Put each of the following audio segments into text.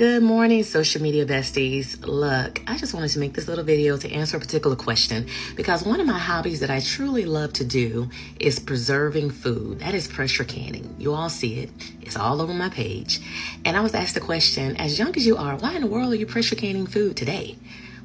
Good morning, social media besties. Look, I just wanted to make this little video to answer a particular question because one of my hobbies that I truly love to do is preserving food. That is pressure canning. You all see it. It's all over my page. And I was asked the question, as young as you are, why in the world are you pressure canning food today?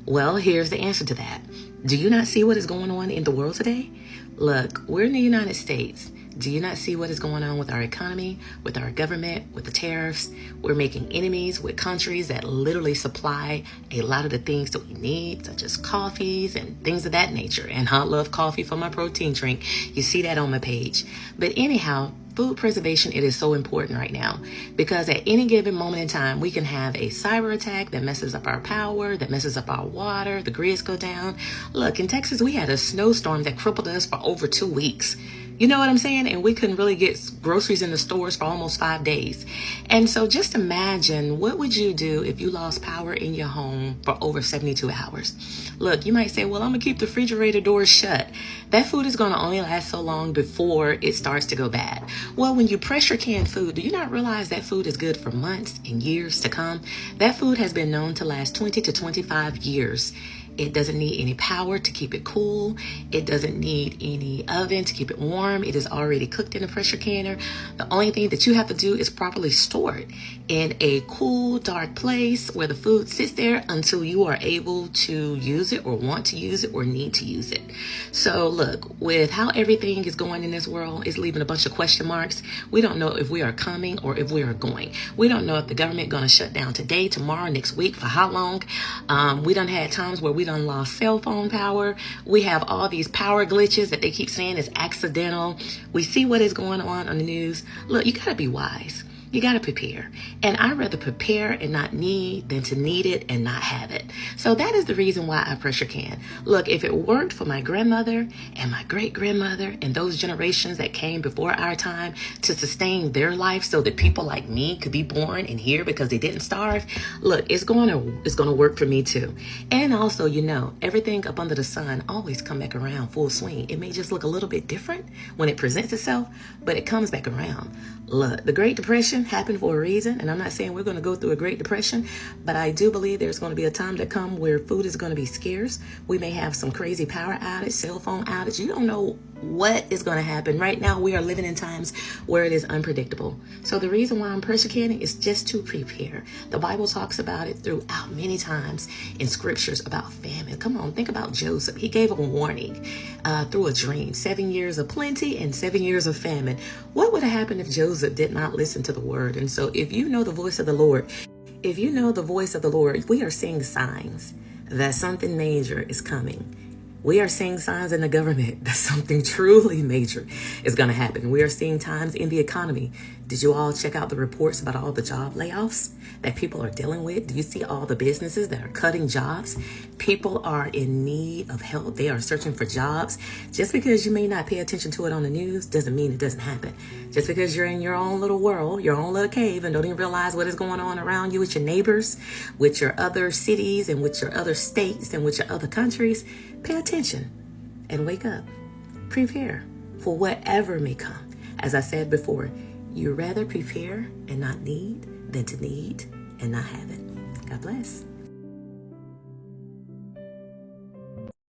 Well, here's the answer to that. Do you not see what is going on in the world today? Look, we're in the United States. Do you not see what is going on with our economy, with our government, with the tariffs? We're making enemies with countries that literally supply a lot of the things that we need, such as coffees and things of that nature. And I love coffee for my protein drink. You see that on my page. But anyhow, food preservation, it is so important right now because at any given moment in time, we can have a cyber attack that messes up our power, that messes up our water, the grids go down. Look, in Texas, we had a snowstorm that crippled us for over 2 weeks. You know what I'm saying? And we couldn't really get groceries in the stores for almost 5 days. And so just imagine, what would you do if you lost power in your home for over 72 hours? Look, you might say, well, I'm going to keep the refrigerator doors shut. That food is going to only last so long before it starts to go bad. Well, when you pressure can food, do you not realize that food is good for months and years to come? That food has been known to last 20 to 25 years. It doesn't need any power to keep it cool. It doesn't need any oven to keep it warm. It is already cooked in a pressure canner. The only thing that you have to do is properly store it in a cool, dark place where the food sits there until you are able to use it or want to use it or need to use it. So look, with how everything is going in this world, it's leaving a bunch of question marks. We don't know if we are coming or if we are going. We don't know if the government going to shut down today, tomorrow, next week, for how long. We done had times where we done lost cell phone power. We have all these power glitches that they keep saying is accidental. We see what is going on the news. Look, you got to be wise. You got to prepare. And I'd rather prepare and not need than to need it and not have it. So that is the reason why I pressure can. Look, if it worked for my grandmother and my great-grandmother and those generations that came before our time to sustain their life so that people like me could be born in here because they didn't starve, look, it's going to work for me too. And also, you know, everything up under the sun always come back around full swing. It may just look a little bit different when it presents itself, but it comes back around. Look, the Great Depression happened for a reason, and I'm not saying we're going to go through a Great Depression, but I do believe there's going to be a time to come where food is going to be scarce. We may have some crazy power outage, cell phone outage. You don't know what is going to happen. Right now, we are living in times where it is unpredictable. So the reason why I'm pressure canning is just to prepare. The Bible talks about it throughout many times in scriptures about famine. Come on, think about Joseph. He gave a warning through a dream, 7 years of plenty and 7 years of famine. What would have happened if Joseph did not listen to the word? And so if you know the voice of the Lord, we are seeing signs that something major is coming. We are seeing signs in the government that something truly major is going to happen. We are seeing times in the economy. Did you all check out the reports about all the job layoffs that people are dealing with? Do you see all the businesses that are cutting jobs? People are in need of help. They are searching for jobs. Just because you may not pay attention to it on the news doesn't mean it doesn't happen. Just because you're in your own little world, your own little cave, and don't even realize what is going on around you with your neighbors, with your other cities, and with your other states, and with your other countries, pay attention and wake up. Prepare for whatever may come. As I said before, you rather prepare and not need than to need and not have it. God bless.